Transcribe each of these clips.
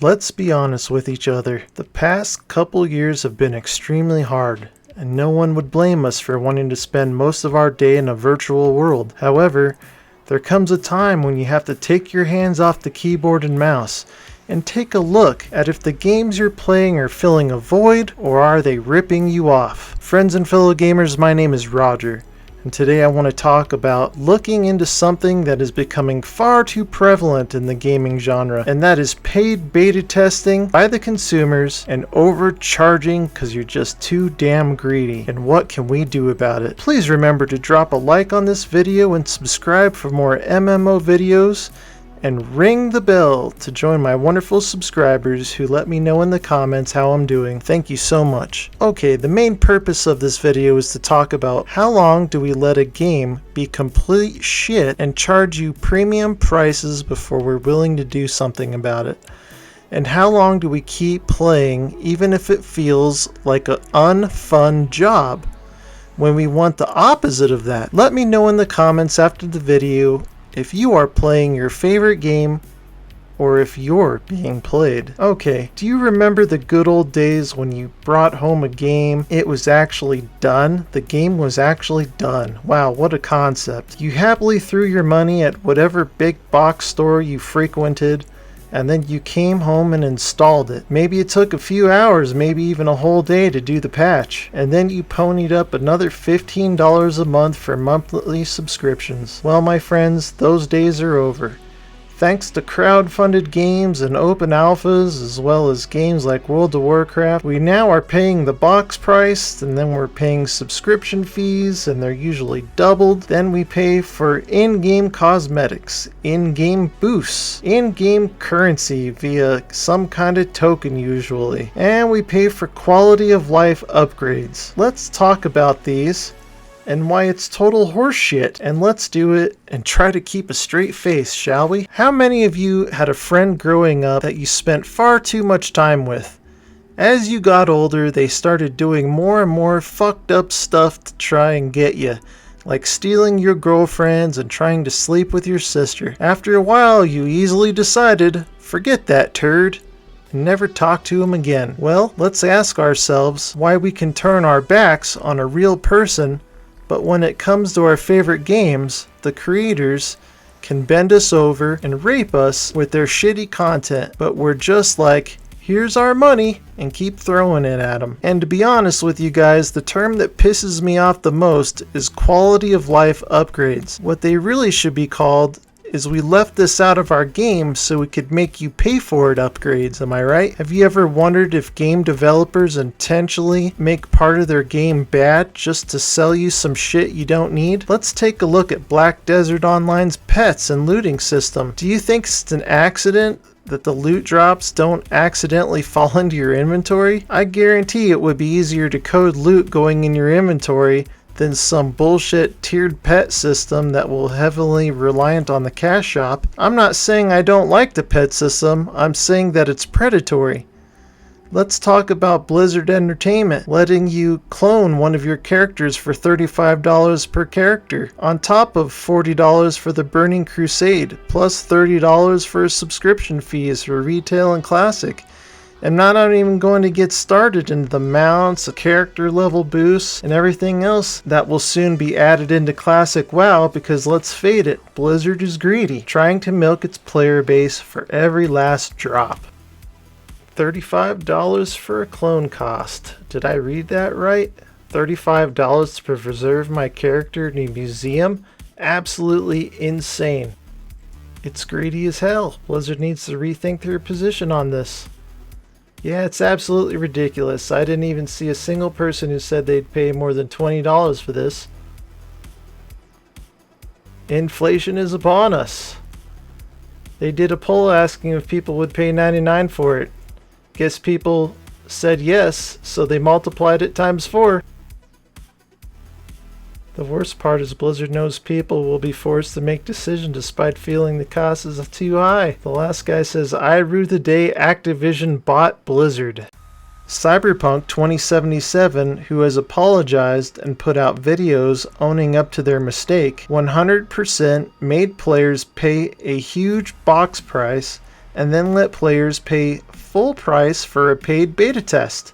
Let's be honest with each other. The past couple years have been extremely hard, and no one would blame us for wanting to spend most of our day in a virtual world. However, there comes a time when you have to take your hands off the keyboard and mouse and take a look at if the games you're playing are filling a void or are they ripping you off. Friends and fellow gamers, my name is Roger. And today I want to talk about looking into something that is becoming far too prevalent in the gaming genre, and that is paid beta testing by the consumers and overcharging because you're just too damn greedy. And what can we do about it? Please remember to drop a like on this video and subscribe for more MMO videos, and ring the bell to join my wonderful subscribers who let me know in the comments how I'm doing. Thank you so much. Okay, the main purpose of this video is to talk about how long do we let a game be complete shit and charge you premium prices before we're willing to do something about it. And how long do we keep playing even if it feels like an unfun job when we want the opposite of that? Let me know in the comments after the video if you are playing your favorite game or if you're being played. Okay, do you remember the good old days when you brought home a game, it was actually done? The game was actually done. Wow, what a concept. You happily threw your money at whatever big box store you frequented, and then you came home and installed it. Maybe it took a few hours, maybe even a whole day to do the patch. And then you ponied up another $15 a month for monthly subscriptions. Well, my friends, those days are over. Thanks to crowd-funded games and open alphas, as well as games like World of Warcraft, we now are paying the box price, and then we're paying subscription fees, and they're usually doubled. Then we pay for in-game cosmetics, in-game boosts, in-game currency via some kind of token usually, and we pay for quality of life upgrades. Let's talk about these and why it's total horseshit, and let's do it and try to keep a straight face, shall we? How many of you had a friend growing up that you spent far too much time with? As you got older, they started doing more and more fucked up stuff to try and get you, like stealing your girlfriends and trying to sleep with your sister. After a while, you easily decided, forget that turd, and never talk to him again. Well, let's ask ourselves why we can turn our backs on a real person, but when it comes to our favorite games, the creators can bend us over and rape us with their shitty content. But we're just like, here's our money, and keep throwing it at them. And to be honest with you guys, the term that pisses me off the most is quality of life upgrades. What they really should be called is we left this out of our game so we could make you pay for it upgrades, am I right? Have you ever wondered if game developers intentionally make part of their game bad just to sell you some shit you don't need? Let's take a look at Black Desert Online's pets and looting system. Do you think it's an accident that the loot drops don't accidentally fall into your inventory? I guarantee it would be easier to code loot going in your inventory than some bullshit tiered pet system that will heavily reliant on the cash shop. I'm not saying I don't like the pet system, I'm saying that it's predatory. Let's talk about Blizzard Entertainment letting you clone one of your characters for $35 per character, on top of $40 for the Burning Crusade, plus $30 for subscription fees for retail and classic. I'm not even going to get started into the mounts, the character level boosts, and everything else that will soon be added into Classic WoW, because let's face it, Blizzard is greedy, trying to milk its player base for every last drop. $35 for a clone cost. Did I read that right? $35 to preserve my character in a museum? Absolutely insane. It's greedy as hell. Blizzard needs to rethink their position on this. Yeah, it's absolutely ridiculous. I didn't even see a single person who said they'd pay more than $20 for this. Inflation is upon us. They did a poll asking if people would pay $99 for it. Guess people said yes, so they multiplied it times 4. The worst part is Blizzard knows people will be forced to make decisions despite feeling the cost is too high. The last guy says, I rue the day Activision bought Blizzard. Cyberpunk 2077, who has apologized and put out videos owning up to their mistake, 100% made players pay a huge box price and then let players pay full price for a paid beta test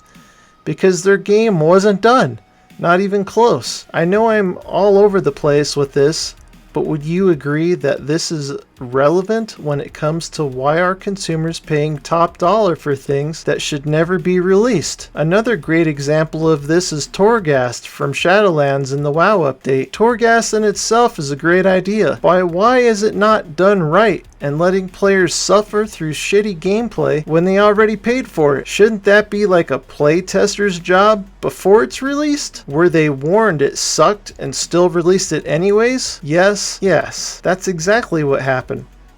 because their game wasn't done. Not even close. I know I'm all over the place with this, but would you agree that this is relevant when it comes to why are consumers paying top dollar for things that should never be released? Another great example of this is Torghast from Shadowlands in the WoW update. Torghast in itself is a great idea. Why is it not done right and letting players suffer through shitty gameplay when they already paid for it? Shouldn't that be like a playtester's job before it's released? Were they warned it sucked and still released it anyways? Yes, that's exactly what happened.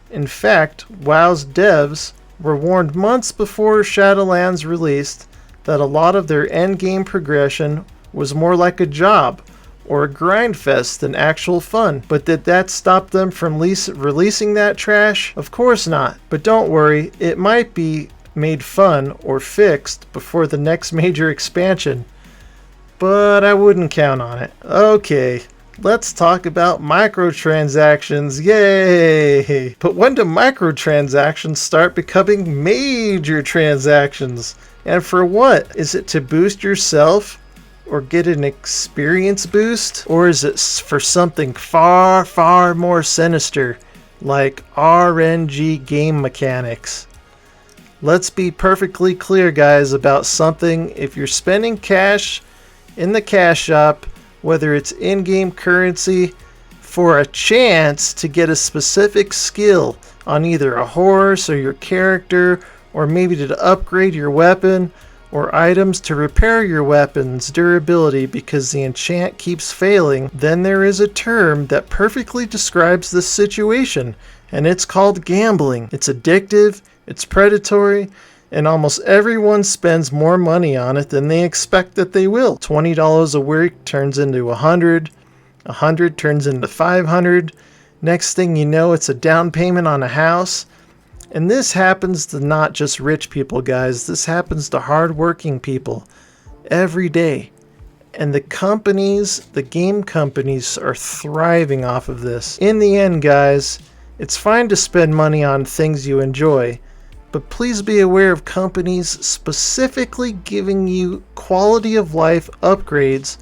In fact, WoW's devs were warned months before Shadowlands released that a lot of their endgame progression was more like a job or a grind fest than actual fun. But did that stop them from releasing that trash? Of course not. But don't worry, it might be made fun or fixed before the next major expansion. But I wouldn't count on it. Okay. Let's talk about microtransactions. Yay! But when do microtransactions start becoming major transactions? And for what? Is it to boost yourself? Or get an experience boost? Or is it for something far, far more sinister, like RNG game mechanics? Let's be perfectly clear, guys, about something. If you're spending cash in the cash shop, whether it's in-game currency for a chance to get a specific skill on either a horse or your character, or maybe to upgrade your weapon, or items to repair your weapon's durability because the enchant keeps failing, then there is a term that perfectly describes this situation, and it's called gambling. It's addictive, it's predatory, and almost everyone spends more money on it than they expect that they will. $20 a week turns into $100, $100 turns into $500. Next thing you know, it's a down payment on a house. And this happens to not just rich people, guys. This happens to hardworking people every day. And the game companies are thriving off of this. In the end, guys, it's fine to spend money on things you enjoy, but please be aware of companies specifically giving you quality of life upgrades,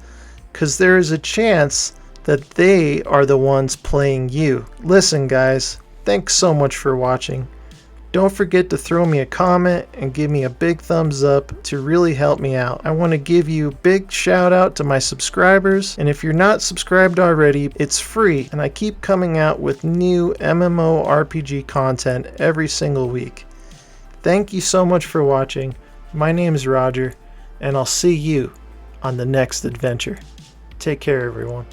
because there is a chance that they are the ones playing you. Listen, guys, thanks so much for watching. Don't forget to throw me a comment and give me a big thumbs up to really help me out. I want to give you a big shout out to my subscribers, and if you're not subscribed already, it's free, and I keep coming out with new MMORPG content every single week. Thank you so much for watching. My name is Roger, and I'll see you on the next adventure. Take care, everyone.